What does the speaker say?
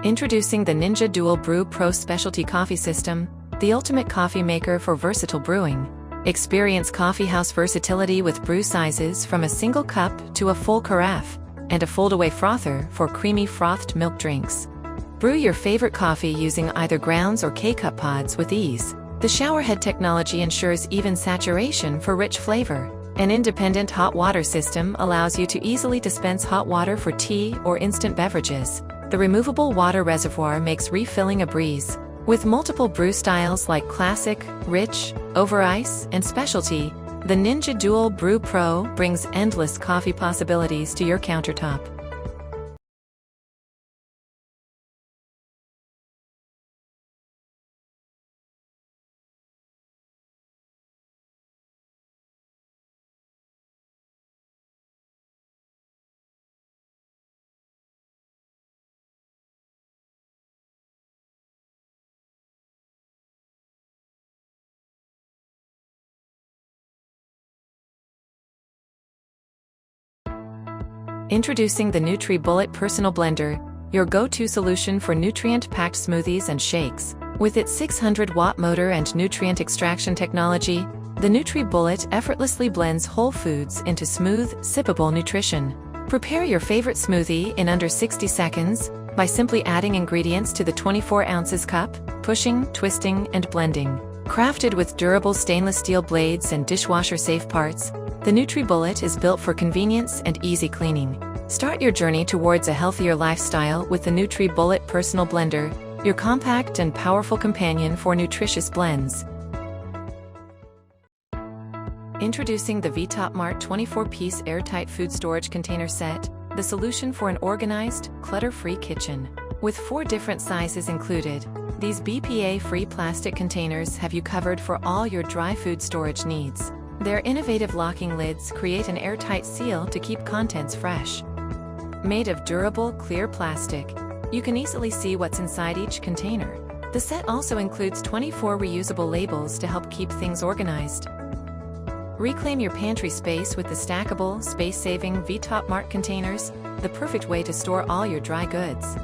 Introducing the Ninja Dual Brew Pro Specialty Coffee System, the ultimate coffee maker for versatile brewing. Experience coffeehouse versatility with brew sizes from a single cup to a full carafe, and a fold-away frother for creamy frothed milk drinks. Brew your favorite coffee using either grounds or K-cup pods with ease. The showerhead technology ensures even saturation for rich flavor. An independent hot water system allows you to easily dispense hot water for tea or instant beverages. The removable water reservoir makes refilling a breeze. With multiple brew styles like classic, rich, over ice, and specialty, the Ninja Dual Brew Pro brings endless coffee possibilities to your countertop. Introducing the NutriBullet Personal Blender, your go-to solution for nutrient-packed smoothies and shakes. With its 600-watt motor and nutrient extraction technology, the NutriBullet effortlessly blends whole foods into smooth, sippable nutrition. Prepare your favorite smoothie in under 60 seconds by simply adding ingredients to the 24 ounces cup, pushing, twisting, and blending. Crafted with durable stainless steel blades and dishwasher-safe parts, the NutriBullet is built for convenience and easy cleaning. Start your journey towards a healthier lifestyle with the NutriBullet Personal Blender, your compact and powerful companion for nutritious blends. Introducing the VTopMart 24-piece Airtight Food Storage Container Set, the solution for an organized, clutter-free kitchen. With 4 different sizes included, these BPA-free plastic containers have you covered for all your dry food storage needs. Their innovative locking lids create an airtight seal to keep contents fresh. Made of durable, clear plastic, you can easily see what's inside each container. The set also includes 24 reusable labels to help keep things organized. Reclaim your pantry space with the stackable, space-saving VTopMart containers, the perfect way to store all your dry goods.